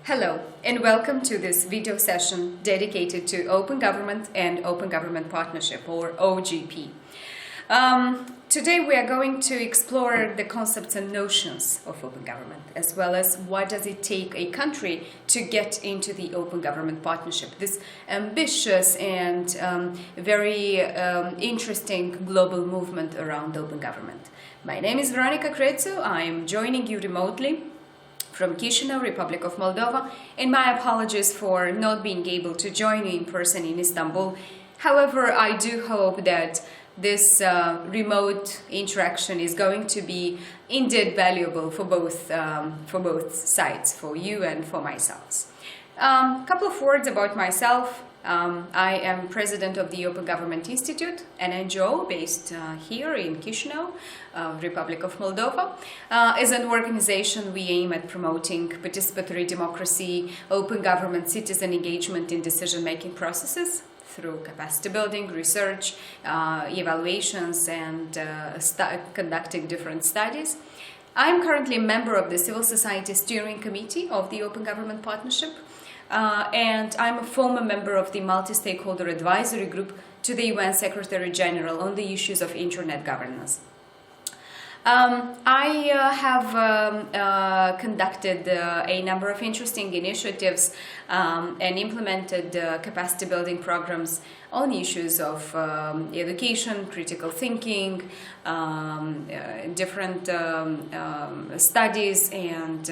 Hello and welcome to this video session dedicated to Open Government and Open Government Partnership, or OGP. Today we are going to explore the concepts and notions of open government, as well as what does it take a country to get into the Open Government Partnership, this ambitious and very interesting global movement around open government. My name is Veronica Crețu. I am joining you remotely from Chisinau, Republic of Moldova, and my apologies for not being able to join you in person in Istanbul. However, I do hope that this remote interaction is going to be indeed valuable for both sides, for you and for myself. Couple of words about myself. I am president of the Open Government Institute, an NGO based here in Chisinau, Republic of Moldova. As an organization, we aim at promoting participatory democracy, open government, citizen engagement in decision-making processes through capacity building, research, evaluations, and conducting different studies. I am currently a member of the Civil Society Steering Committee of the Open Government Partnership. And I'm a former member of the Multi-Stakeholder Advisory Group to the UN Secretary General on the issues of internet governance. I have conducted a number of interesting initiatives and implemented capacity building programs on issues of education, critical thinking, different studies and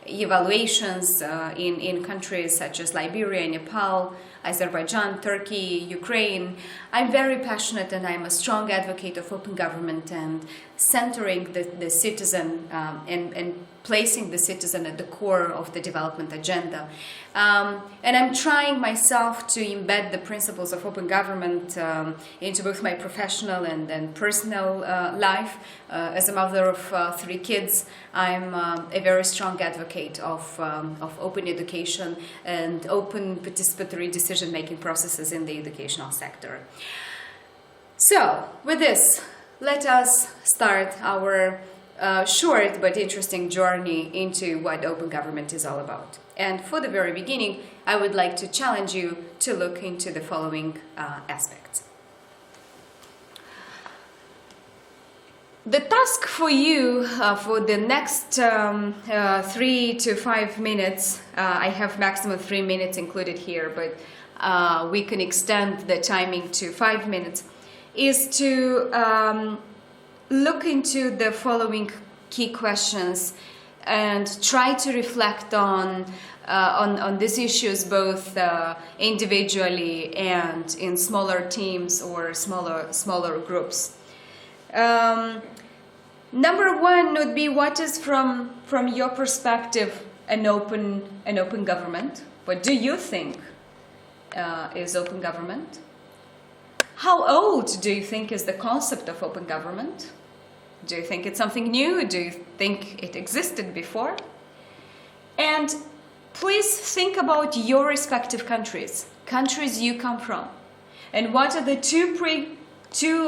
evaluations in countries such as Liberia, Nepal, Azerbaijan, Turkey, Ukraine. I'm very passionate and I'm a strong advocate of open government and centering the citizen and placing the citizen at the core of the development agenda. And I'm trying myself to embed the principles of open government into both my professional and personal life. As a mother of 3 kids, I'm a very strong advocate of open education and open participatory decision-making processes in the educational sector. So, with this, let us start our short but interesting journey into what open government is all about. And for the very beginning, I would like to challenge you to look into the following aspects. The task for you for the next 3 to 5 minutes, I have maximum 3 minutes included here, but we can extend the timing to 5 minutes, is to look into the following key questions and try to reflect on these issues both individually and in smaller teams or smaller groups. Number one would be, what is from your perspective an open government? What do you think is open government? How old do you think is the concept of open government? Do you think it's something new? Do you think it existed before? And please think about your respective countries you come from, and what are the two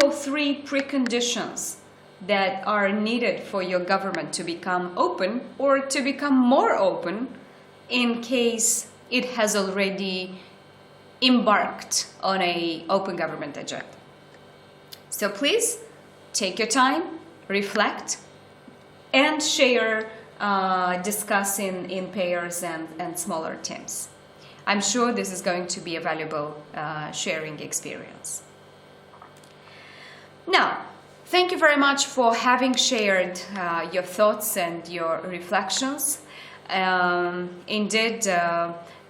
or three preconditions that are needed for your government to become open or to become more open in case it has already embarked on an open government agenda. So please take your time, reflect, and share, discuss in pairs and smaller teams. I'm sure this is going to be a valuable sharing experience. Now, thank you very much for having shared your thoughts and your reflections. Indeed,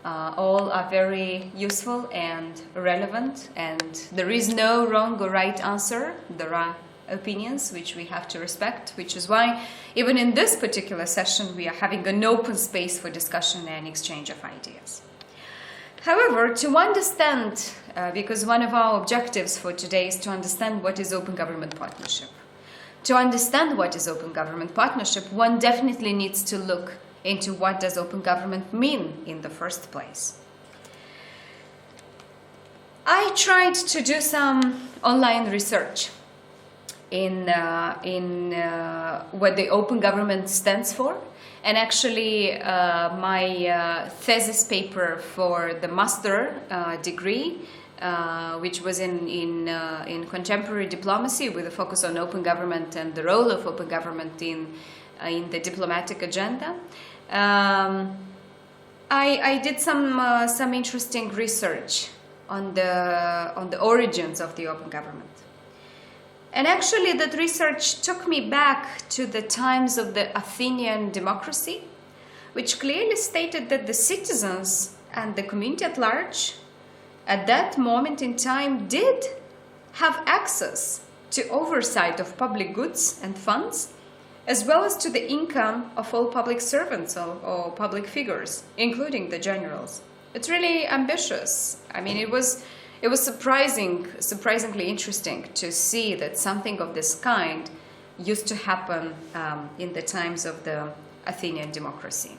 all are very useful and relevant, and there is no wrong or right answer. There are opinions which we have to respect, which is why even in this particular session we are having an open space for discussion and exchange of ideas. However, to understand, because one of our objectives for today is to understand what is open government partnership. To understand what is open government partnership, one definitely needs to look into what does open government mean in the first place. I tried to do some online research in what the open government stands for And actually, my thesis paper for the master degree, which was in contemporary diplomacy with a focus on open government and the role of open government in the diplomatic agenda. I did some interesting research on the origins of the open government. And actually that research took me back to the times of the Athenian democracy, which clearly stated that the citizens and the community at large at that moment in time did have access to oversight of public goods and funds, as well as to the income of all public servants or public figures, including the generals. It's really ambitious. I mean, it was surprisingly interesting to see that something of this kind used to happen in the times of the Athenian democracy.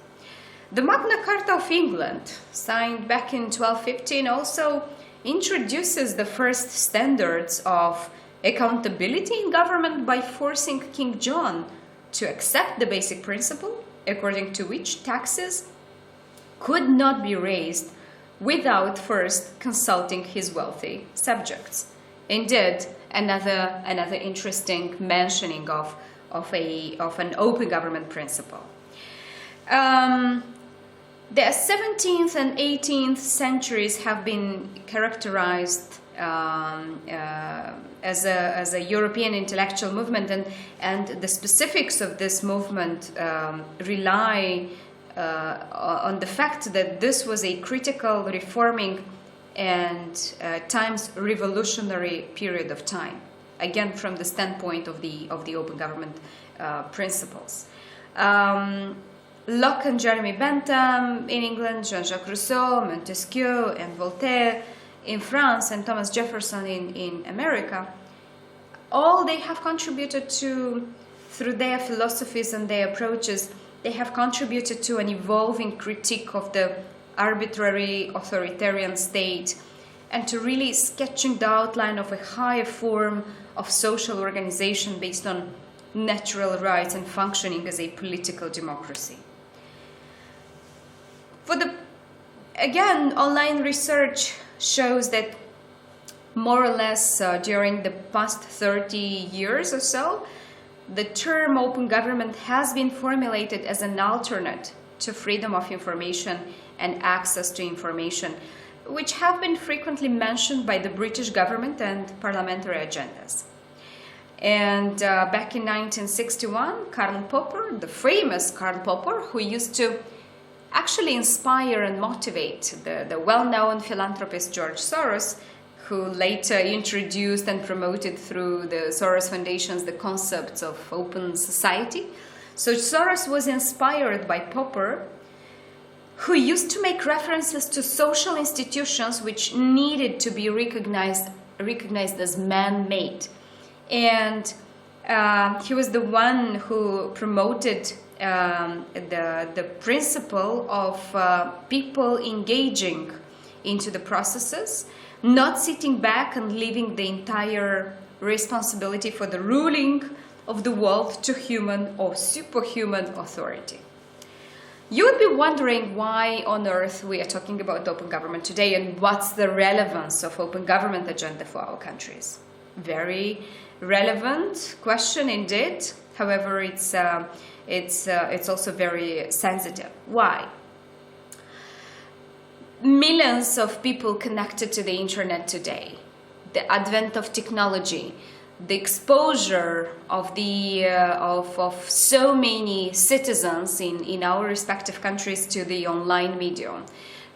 The Magna Carta of England, signed back in 1215, also introduces the first standards of accountability in government by forcing King John to accept the basic principle, according to which taxes could not be raised without first consulting his wealthy subjects. Indeed, another interesting mentioning of an open government principle. The 17th and 18th centuries have been characterized as a European intellectual movement, and the specifics of this movement rely on the fact that this was a critical, reforming, and at times revolutionary period of time. Again, from the standpoint of the open government principles. Locke and Jeremy Bentham in England, Jean-Jacques Rousseau, Montesquieu, and Voltaire in France, and Thomas Jefferson in America, all they have contributed to, through their philosophies and their approaches, they have contributed to an evolving critique of the arbitrary authoritarian state and to really sketching the outline of a higher form of social organization based on natural rights and functioning as a political democracy. Again, online research shows that more or less during the past 30 years or so, the term open government has been formulated as an alternate to freedom of information and access to information, which have been frequently mentioned by the British government and parliamentary agendas. And back in 1961, Karl Popper, the famous Karl Popper, who used to actually inspire and motivate the well-known philanthropist George Soros, who later introduced and promoted through the Soros Foundations the concepts of open society. So Soros was inspired by Popper, who used to make references to social institutions which needed to be recognized as man-made. And he was the one who promoted the principle of people engaging into the processes, not sitting back and leaving the entire responsibility for the ruling of the world to human or superhuman authority. You would be wondering why on earth we are talking about open government today and what's the relevance of open government agenda for our countries. Very relevant question indeed. However, it's also very sensitive. Why? Millions of people connected to the internet today, the advent of technology, the exposure of so many citizens in our respective countries to the online medium,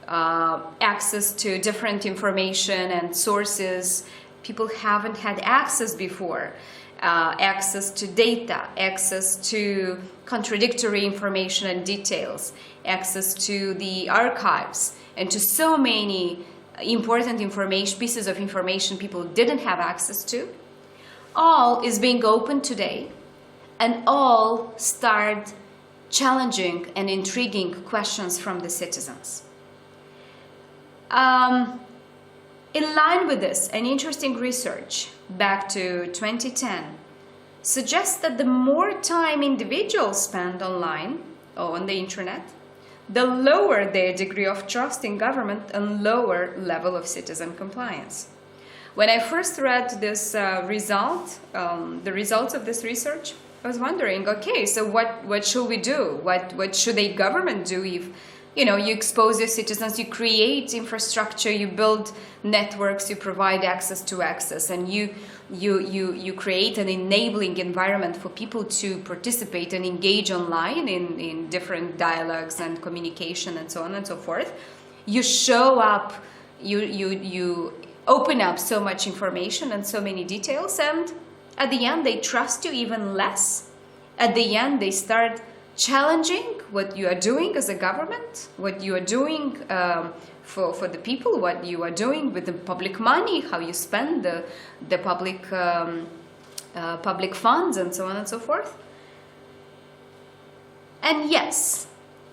access to different information and sources people haven't had access before, access to data, access to contradictory information and details, access to the archives, and to so many important pieces of information people didn't have access to. All is being opened today, and all start challenging and intriguing questions from the citizens. In line with this, an interesting research back to 2010 suggests that the more time individuals spend online on the internet, the lower their degree of trust in government and lower level of citizen compliance. When I first read this the results of this research, I was wondering, okay, so what should we do? What should a government do if, you know, you expose your citizens, you create infrastructure, you build networks, you provide access to access, and you create an enabling environment for people to participate and engage online in different dialogues and communication and so on and so forth. You show up, you open up so much information and so many details, and at the end they trust you even less. At the end they start challenging what you are doing as a government, what you are doing for the people, what you are doing with the public money, how you spend the public funds and so on and so forth. And yes,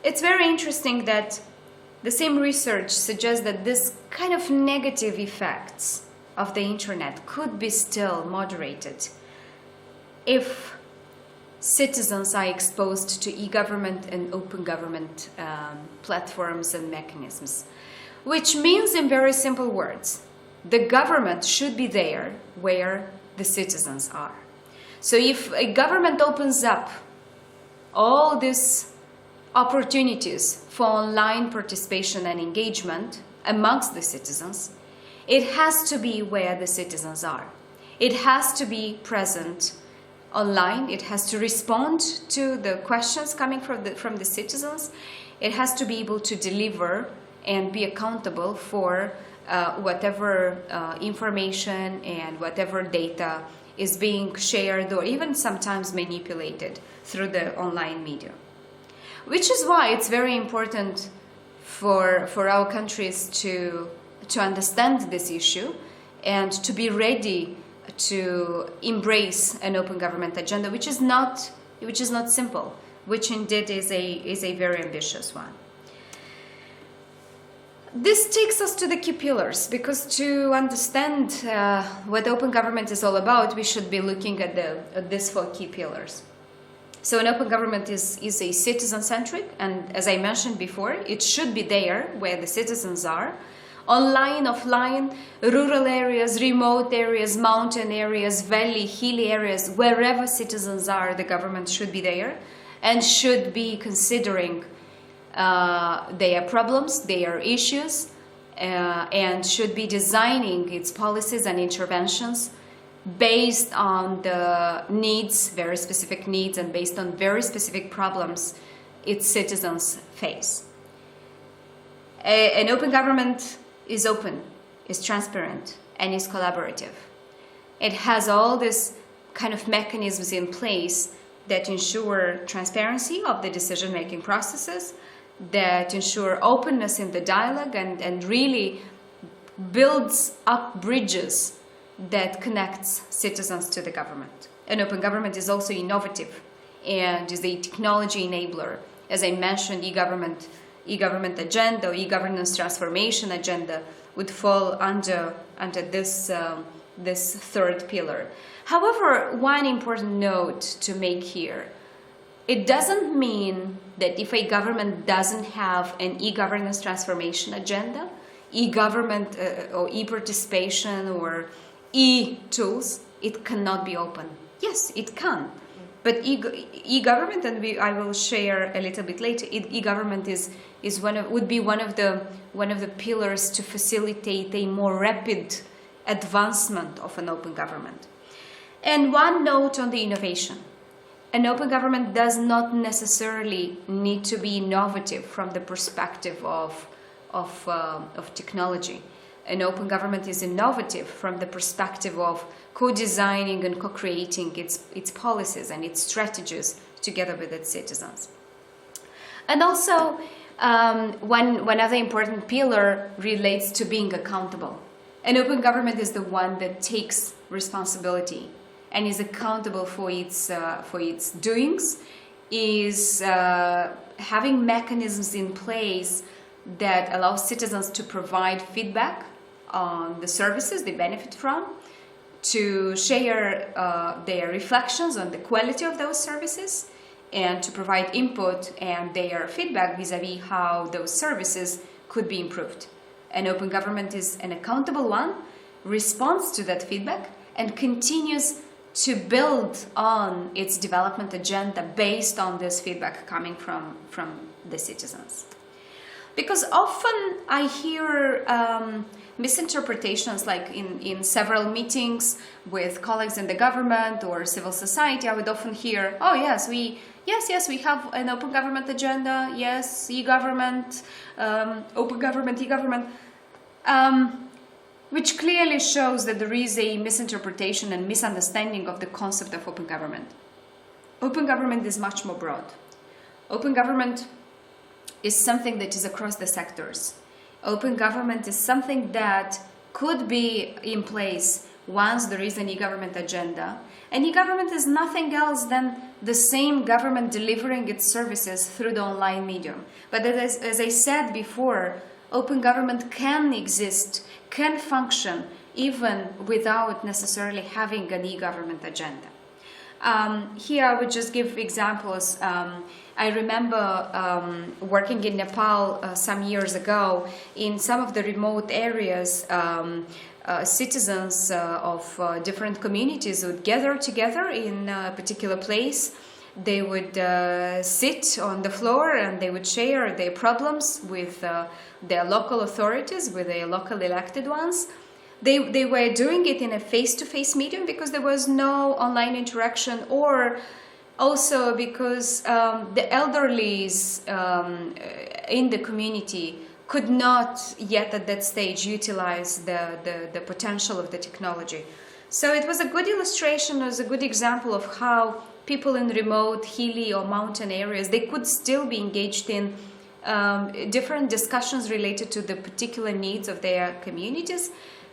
it's very interesting that the same research suggests that this kind of negative effects of the internet could be still moderated if citizens are exposed to e-government and open government platforms and mechanisms. Which means, in very simple words, the government should be there where the citizens are. So if a government opens up all these opportunities for online participation and engagement amongst the citizens, it has to be where the citizens are. It has to be present online. It has to respond to the questions coming from the citizens. It has to be able to deliver and be accountable for whatever information and whatever data is being shared or even sometimes manipulated through the online media. Which is why it's very important for our countries to understand this issue and to be ready to embrace an open government agenda, which is not simple, which indeed is a very ambitious one. This takes us to the key pillars, because to understand what open government is all about, we should be looking at these 4 key pillars. So an open government is a citizen-centric, and as I mentioned before, it should be there where the citizens are. Online, offline, rural areas, remote areas, mountain areas, valley, hilly areas, wherever citizens are, the government should be there and should be considering their problems, their issues, and should be designing its policies and interventions based on the needs, very specific needs, and based on very specific problems its citizens face. An open government is open, is transparent, and is collaborative. It has all these kind of mechanisms in place that ensure transparency of the decision-making processes, that ensure openness in the dialogue, and really builds up bridges that connects citizens to the government. An open government is also innovative and is a technology enabler. As I mentioned, e-government agenda, or e-governance transformation agenda would fall under this 3rd pillar. However, one important note to make here: it doesn't mean that if a government doesn't have an e-governance transformation agenda, e-government or e-participation or e-tools, it cannot be open. Yes, it can. But e-government, and I will share a little bit later, e-government would be one of the pillars to facilitate a more rapid advancement of an open government. And one note on the innovation: an open government does not necessarily need to be innovative from the perspective of technology. An open government is innovative from the perspective of co-designing and co-creating its policies and its strategies together with its citizens. And also, one other important pillar relates to being accountable. An open government is the one that takes responsibility and is accountable for its doings, is having mechanisms in place that allow citizens to provide feedback on the services they benefit from, to share their reflections on the quality of those services, and to provide input and their feedback vis-a-vis how those services could be improved. An open government is an accountable one, responds to that feedback, and continues to build on its development agenda based on this feedback coming from the citizens. Because often I hear misinterpretations, like in several meetings with colleagues in the government or civil society, I would often hear, oh yes, we have an open government agenda, yes, e-government, open government, e-government, which clearly shows that there is a misinterpretation and misunderstanding of the concept of open government. Open government is much more broad. Open government is something that is across the sectors. Open government is something that could be in place once there is an e-government agenda. And e-government is nothing else than the same government delivering its services through the online medium. But as I said before, open government can exist, can function, even without necessarily having an e-government agenda. Here I would just give examples. I remember working in Nepal some years ago. In some of the remote areas, citizens of different communities would gather together in a particular place. They would sit on the floor and they would share their problems with their local authorities, with their local elected ones. They were doing it in a face-to-face medium because there was no online interaction, or also because the elderlies in the community could not yet at that stage utilize the potential of the technology. So it was a good illustration, it was a good example of how people in remote, hilly or mountain areas, they could still be engaged in different discussions related to the particular needs of their communities,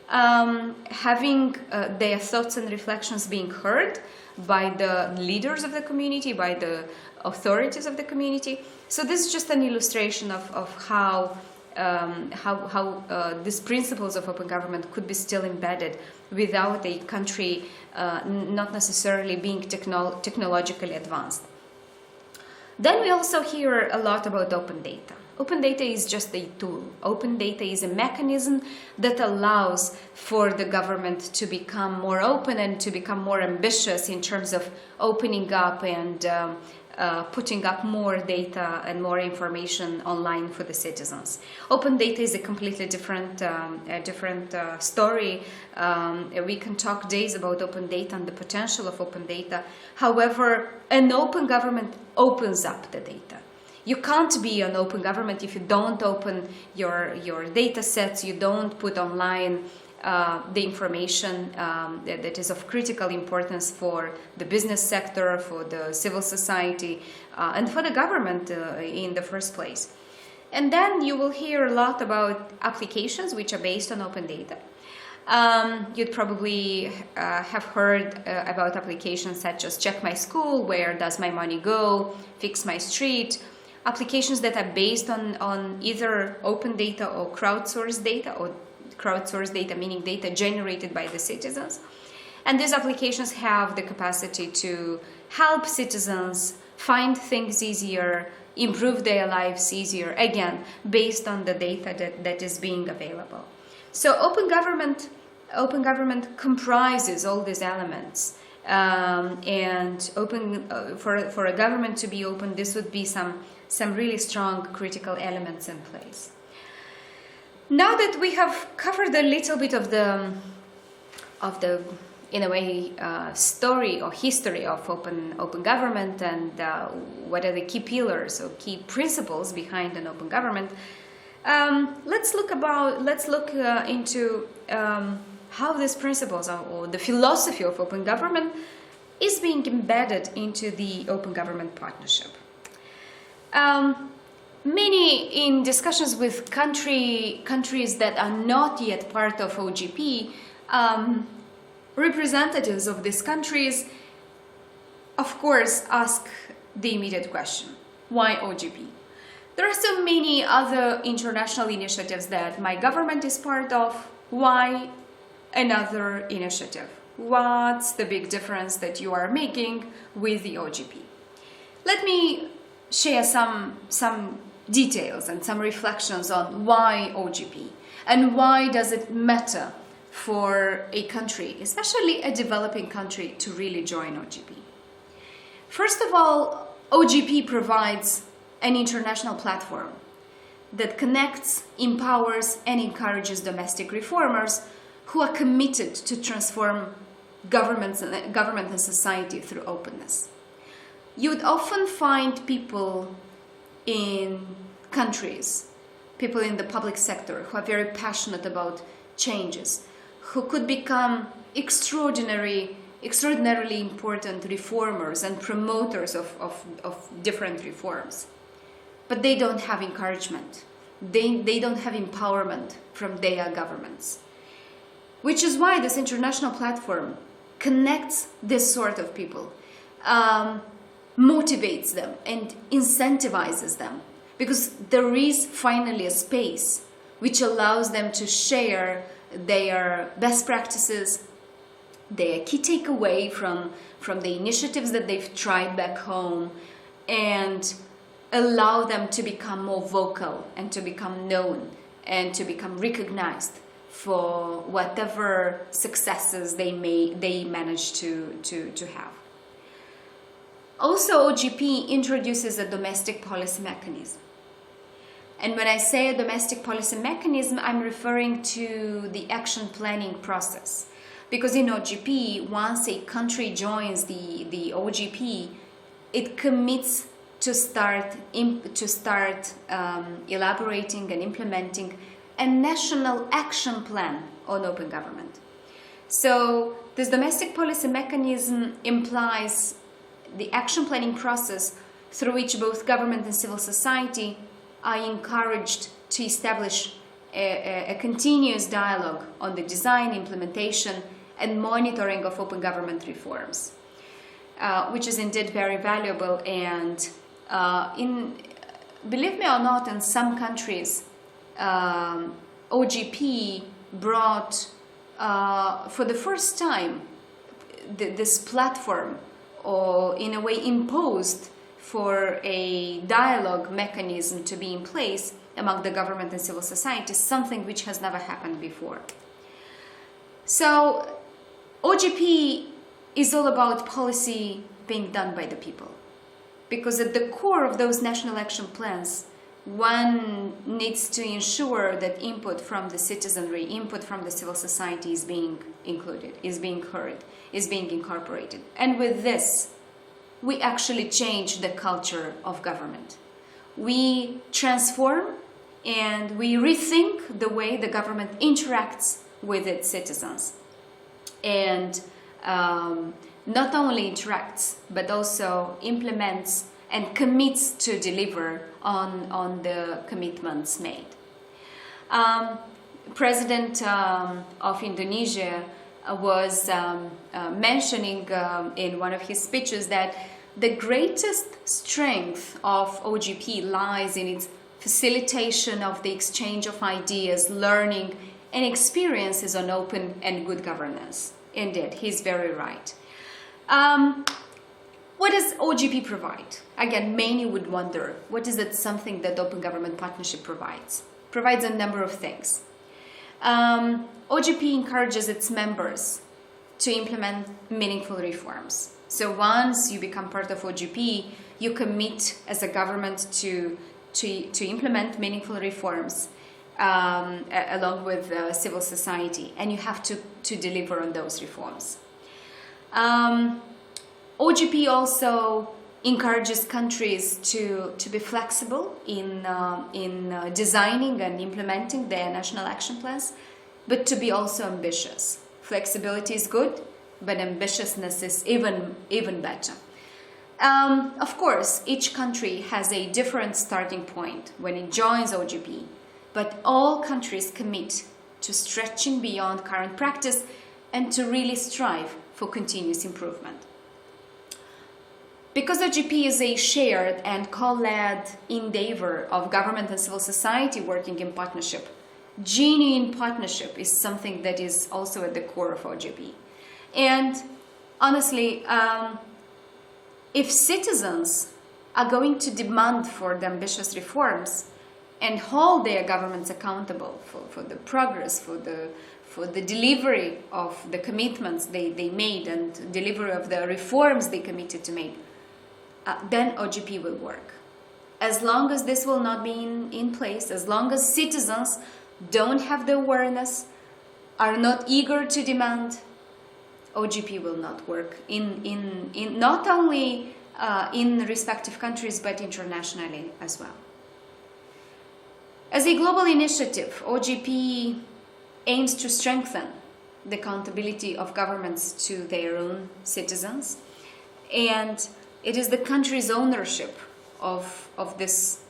having their thoughts and reflections being heard by the leaders of the community, by the authorities of the community. So this is just an illustration of how these principles of open government could be still embedded without a country not necessarily being technologically advanced. Then we also hear a lot about open data. Open data is just a tool. Open data is a mechanism that allows for the government to become more open and to become more ambitious in terms of opening up and putting up more data and more information online for the citizens. Open data is a completely different story. We can talk days about open data and the potential of open data. However, an open government opens up the data. You can't be an open government if you don't open your data sets, you don't put online the information that is of critical importance for the business sector, for the civil society, and for the government in the first place. And then you will hear a lot about applications which are based on open data. You'd probably have heard about applications such as Check My School, Where Does My Money Go, Fix My Street, applications that are based on either open data or crowdsourced data, or crowdsourced data meaning data generated by the citizens. And these applications have the capacity to help citizens find things easier, improve their lives easier, again, based on the data that is being available. So open government comprises all these elements. And open for a government to be open, this would be some really strong critical elements in place. Now that we have covered a little bit of the in a way story or history of open government and what are the key pillars or key principles behind an open government, let's look into how these principles or the philosophy of open government is being embedded into the open government partnership. Many in discussions with countries that are not yet part of OGP, representatives of these countries, of course, ask the immediate question: why OGP? There are so many other international initiatives that my government is part of. Why another initiative? What's the big difference that you are making with the OGP? Let me share some details and some reflections on why OGP and why does it matter for a country, especially a developing country, to really join OGP. First of all, OGP provides an international platform that connects, empowers, and encourages domestic reformers who are committed to transform government and society through openness. You would often find people in countries, people in the public sector who are very passionate about changes, who could become extraordinarily important reformers and promoters of different reforms. But they don't have encouragement. They don't have empowerment from their governments. Which is why this international platform connects this sort of people, motivates them and incentivizes them, because there is finally a space which allows them to share their best practices, their key takeaway from the initiatives that they've tried back home, and allow them to become more vocal and to become known and to become recognized for whatever successes they manage to have. Also, OGP introduces a domestic policy mechanism. And when I say a domestic policy mechanism, I'm referring to the action planning process. Because in OGP, once a country joins the OGP, it commits to start elaborating and implementing a national action plan on open government. So this domestic policy mechanism implies the action planning process through which both government and civil society are encouraged to establish a continuous dialogue on the design, implementation, and monitoring of open government reforms, which is indeed very valuable. And believe me or not, in some countries, OGP brought for the first time this platform, or in a way imposed for a dialogue mechanism to be in place among the government and civil society, something which has never happened before. So OGP is all about policy being done by the people, because at the core of those national action plans, one needs to ensure that input from the citizenry, input from the civil society is being included, is being heard, is being incorporated. And with this, we actually change the culture of government. We transform and we rethink the way the government interacts with its citizens. And not only interacts, but also implements and commits to deliver on the commitments made. President of Indonesia was mentioning in one of his speeches that the greatest strength of OGP lies in its facilitation of the exchange of ideas, learning, and experiences on open and good governance. Indeed, he's very right. What does OGP provide? Again, many would wonder, what is it something that Open Government Partnership provides? Provides a number of things. OGP encourages its members to implement meaningful reforms. So once you become part of OGP, you commit as a government to implement meaningful reforms along with civil society, and you have to deliver on those reforms. OGP also encourages countries to be flexible in designing and implementing their national action plans, but to be also ambitious. Flexibility is good, but ambitiousness is even better. Of course, each country has a different starting point when it joins OGP, but all countries commit to stretching beyond current practice and to really strive for continuous improvement. Because OGP is a shared and co-led endeavor of government and civil society working in partnership, genuine partnership is something that is also at the core of OGP. And honestly, if citizens are going to demand for the ambitious reforms and hold their governments accountable for the progress, for the delivery of the commitments they made and delivery of the reforms they committed to make, then OGP will work. As long as this will not be in place, as long as citizens don't have the awareness, are not eager to demand, OGP will not work in not only in respective countries but internationally as well. As a global initiative, OGP aims to strengthen the accountability of governments to their own citizens, and it is the country's ownership of this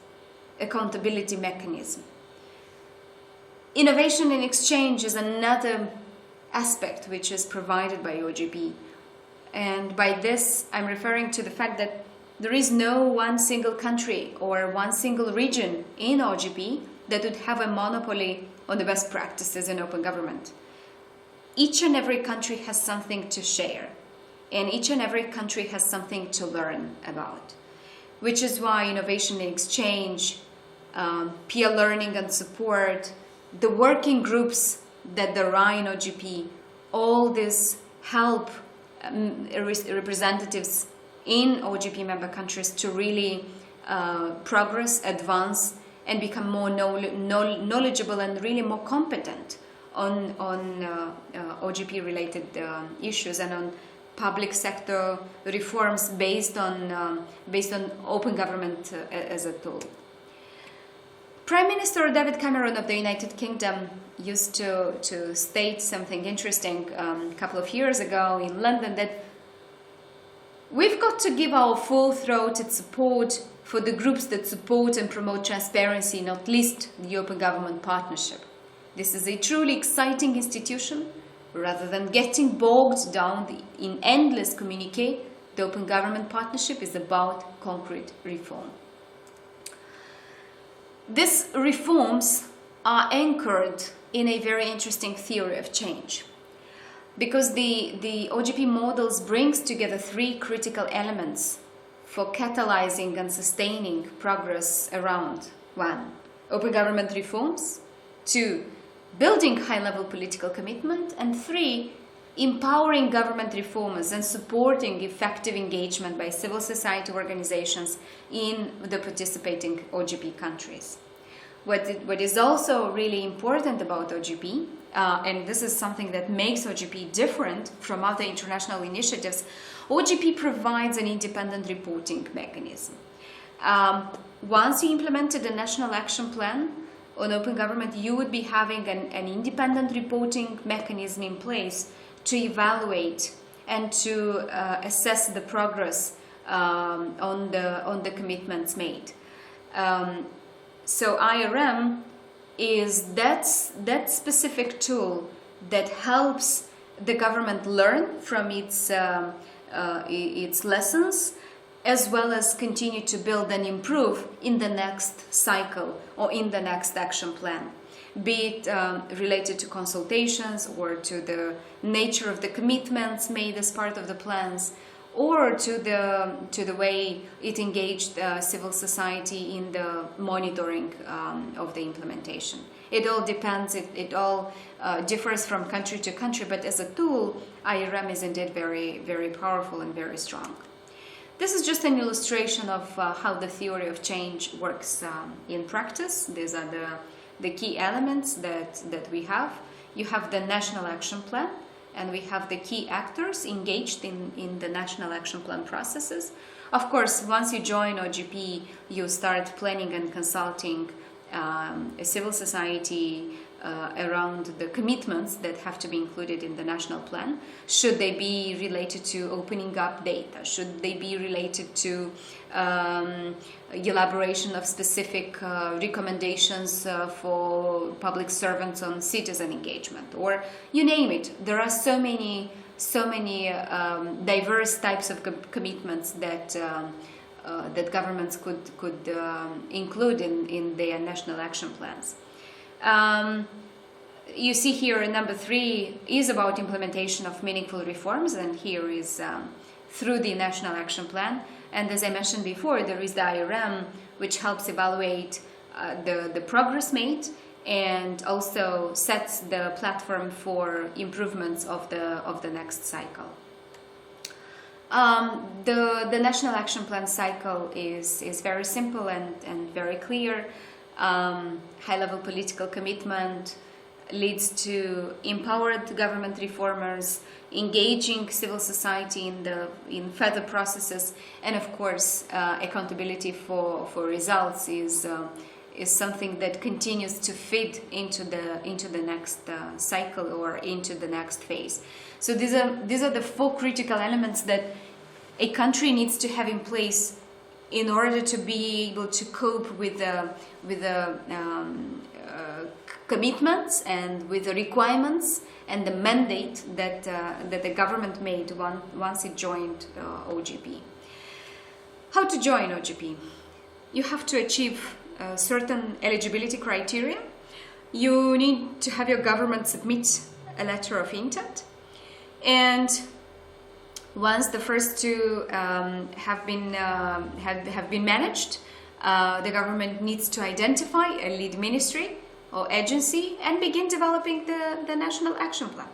accountability mechanism. Innovation in exchange is another aspect which is provided by OGP, and by this I'm referring to the fact that there is no one single country or one single region in OGP that would have a monopoly on the best practices in open government. Each and every country has something to share, and each and every country has something to learn about, which is why innovation in exchange, peer learning and support, the working groups that there are in OGP, all this help representatives in OGP member countries to really progress, advance, and become more knowledgeable and really more competent on OGP related issues and on public sector reforms based on open government as a tool. Prime Minister David Cameron of the United Kingdom used to state something interesting a couple of years ago in London, that we've got to give our full-throated support for the groups that support and promote transparency, not least the Open Government Partnership. This is a truly exciting institution. Rather than getting bogged down in endless communique, the Open Government Partnership is about concrete reform. These reforms are anchored in a very interesting theory of change, because the OGP models brings together three critical elements for catalyzing and sustaining progress around: 1. Open government reforms, 2. Building high-level political commitment, and 3. Empowering government reformers and supporting effective engagement by civil society organizations in the participating OGP countries. What is also really important about OGP, and this is something that makes OGP different from other international initiatives, OGP provides an independent reporting mechanism. Once you implemented a national action plan on open government, you would be having an independent reporting mechanism in place to evaluate and to assess the progress on the commitments made. So IRM is that specific tool that helps the government learn from its lessons, as well as continue to build and improve in the next cycle or in the next action plan, be it related to consultations or to the nature of the commitments made as part of the plans, or to the way it engaged civil society in the monitoring of the implementation. It all depends, it all differs from country to country, but as a tool, IRM is indeed very, very powerful and very strong. This is just an illustration of how the theory of change works in practice. These are the key elements that we have. You have the National Action Plan, and we have the key actors engaged in the National Action Plan processes. Of course, once you join OGP, you start planning and consulting a civil society around the commitments that have to be included in the national plan. Should they be related to opening up data? Should they be related to elaboration of specific recommendations for public servants on citizen engagement, or you name it? There are so many diverse types of commitments that governments could include in their national action plans. You see here number 3 is about implementation of meaningful reforms, and here is through the National Action Plan, And as I mentioned before, there is the IRM, which helps evaluate the progress made and also sets the platform for improvements of the next cycle. The National Action Plan cycle is very simple and very clear. High-level political commitment leads to empowered government reformers, engaging civil society in further processes, and of course accountability for results is something that continues to feed into the next cycle or into the next phase. So these are the 4 critical elements that a country needs to have in place in order to be able to cope with the commitments and with the requirements and the mandate that the government made once it joined OGP. How to join OGP? You have to achieve certain eligibility criteria. You need to have your government submit a letter of intent, and once the first 2 have been managed, the government needs to identify a lead ministry or agency and begin developing the National Action Plan.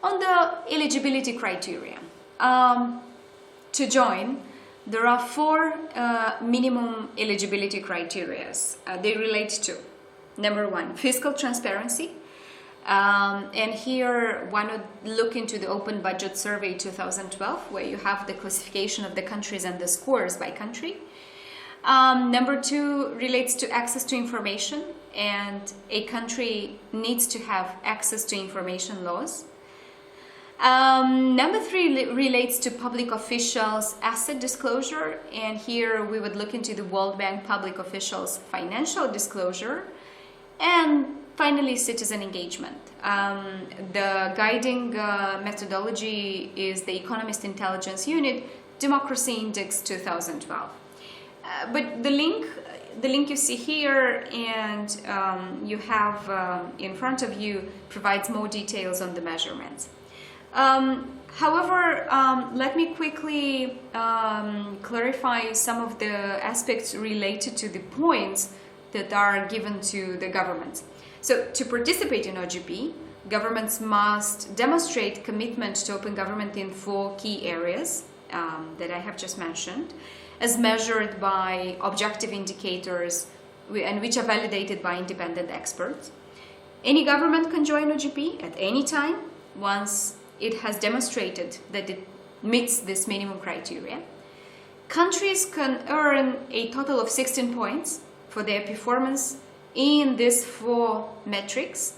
On the eligibility criteria, to join, there are 4 minimum eligibility criteria. They relate to, number 1, fiscal transparency. And here one would look into the Open Budget Survey 2012, where you have the classification of the countries and the scores by country. Number 2 relates to access to information, and a country needs to have access to information laws. Number 3 relates to public officials' asset disclosure, and here we would look into the World Bank public officials' financial disclosure. And finally, citizen engagement. The guiding methodology is the Economist Intelligence Unit Democracy Index 2012. But the link you see here and you have in front of you provides more details on the measurements. However, let me quickly clarify some of the aspects related to the points that are given to the governments. So, to participate in OGP, governments must demonstrate commitment to open government in 4 key areas that I have just mentioned, as measured by objective indicators and which are validated by independent experts. Any government can join OGP at any time once it has demonstrated that it meets this minimum criteria. Countries can earn a total of 16 points for their performance in these 4 metrics,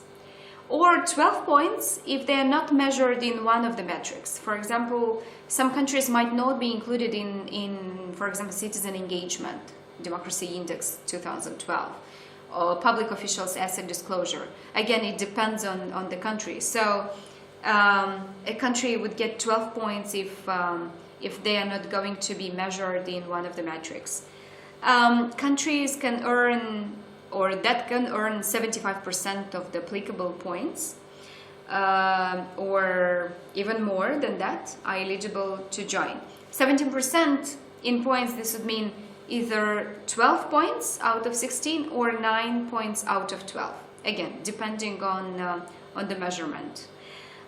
or 12 points if they are not measured in one of the metrics. For example, some countries might not be included in for example, citizen engagement, Democracy Index 2012, or public officials' asset disclosure. Again, it depends on the country. So a country would get 12 points if they are not going to be measured in one of the metrics. Countries can earn, or that can earn 75% of the applicable points, or even more than that, are eligible to join. 17% in points, this would mean either 12 points out of 16 or 9 points out of 12. Again, depending on the measurement.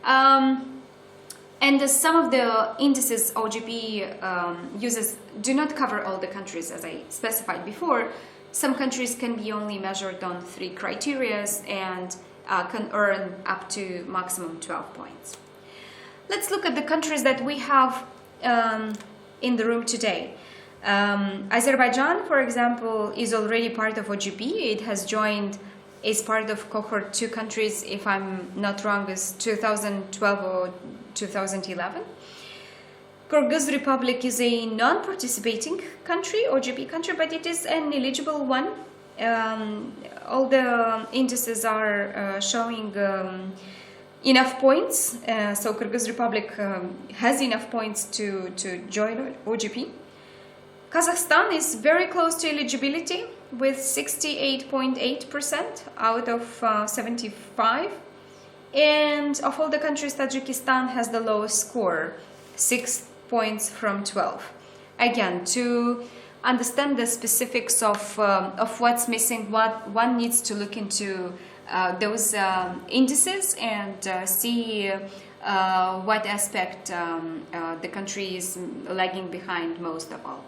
And some of the indices OGP uses do not cover all the countries, as I specified before. Some countries can be only measured on 3 criteria and can earn up to maximum 12 points. Let's look at the countries that we have in the room today. Azerbaijan, for example, is already part of OGP. It has joined as part of cohort 2 countries, if I'm not wrong, is 2012 or 2011. Kyrgyz Republic is a non-participating country, OGP country, but it is an eligible one. All the indices are showing enough points, so Kyrgyz Republic has enough points to join OGP. Kazakhstan is very close to eligibility with 68.8% out of 75. And of all the countries, Tajikistan has the lowest score, 6 points from 12. again, to understand the specifics of what's missing, what one needs to look into those indices and see what aspect the country is lagging behind most of all.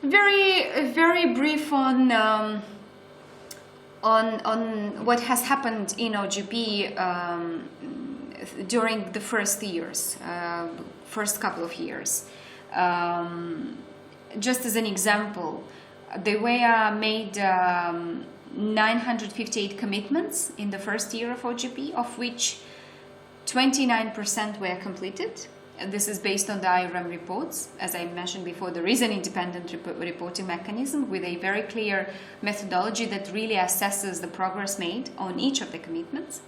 Very brief on what has happened in OGP during the first years, first couple of years. Just as an example, there were made 958 commitments in the first year of OGP, of which 29% were completed. And this is based on the IRM reports. As I mentioned before, there is an independent reporting mechanism with a very clear methodology that really assesses the progress made on each of the commitments.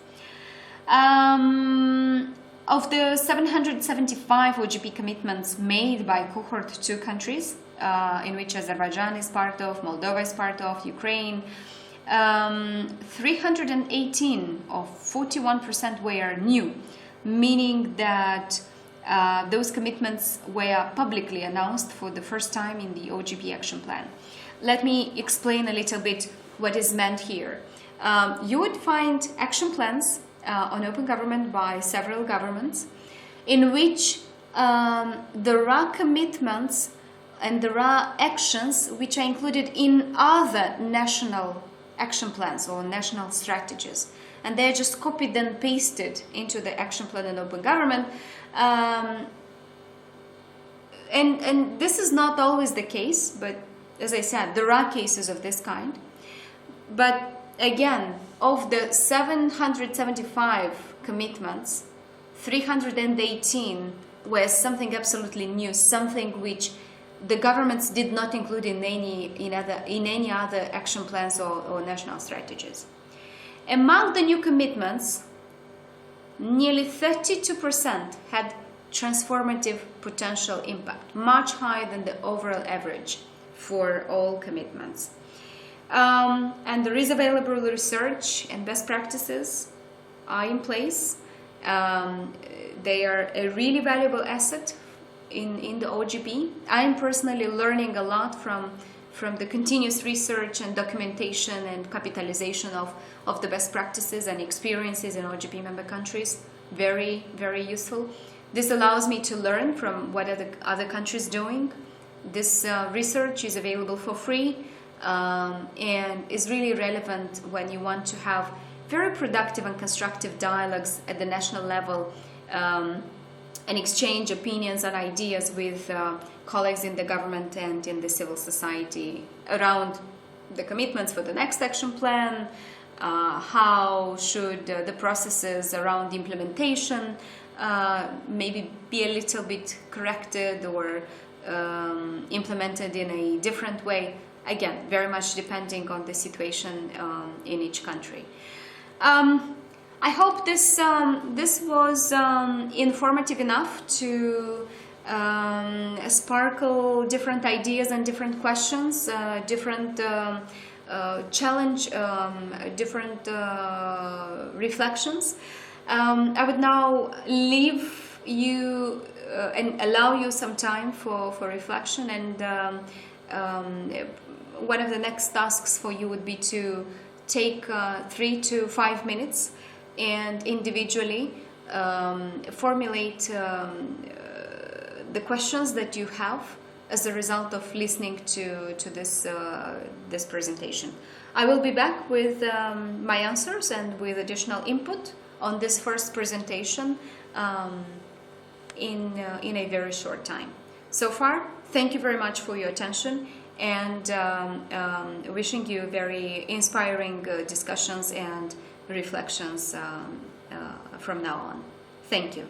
Of the 775 OGP commitments made by cohort 2 countries, in which Azerbaijan is part of, Moldova is part of, Ukraine, 318 or 41% were new, meaning that those commitments were publicly announced for the first time in the OGP action plan. Let me explain a little bit what is meant here. You would find action plans on open government by several governments in which there are commitments and there are actions which are included in other national action plans or national strategies, and they're just copied and pasted into the action plan on open government. And this is not always the case, but as I said, there are cases of this kind. But again, of the 775 commitments, 318 were something absolutely new, something which the governments did not include in any other action plans or national strategies. Among the new commitments, nearly 32% had transformative potential impact, much higher than the overall average for all commitments. And there is available research and best practices are in place. They are a really valuable asset in the OGP. I am personally learning a lot from the continuous research and documentation and capitalization of the best practices and experiences in OGP member countries. Very, very useful. This allows me to learn from what are the other countries doing. This research is available for free and is really relevant when you want to have very productive and constructive dialogues at the national level and exchange opinions and ideas with colleagues in the government and in the civil society around the commitments for the next action plan, how should the processes around the implementation maybe be a little bit corrected or implemented in a different way, again, very much depending on the situation in each country. I hope this was informative enough to sparkle different ideas and different questions, different challenge, different reflections. I would now leave you and allow you some time for reflection, and one of the next tasks for you would be to take 3 to 5 minutes and individually formulate the questions that you have as a result of listening to this presentation. I will be back with my answers and with additional input on this first presentation in a very short time. So far, thank you very much for your attention, and wishing you very inspiring discussions and reflections from now on. Thank you.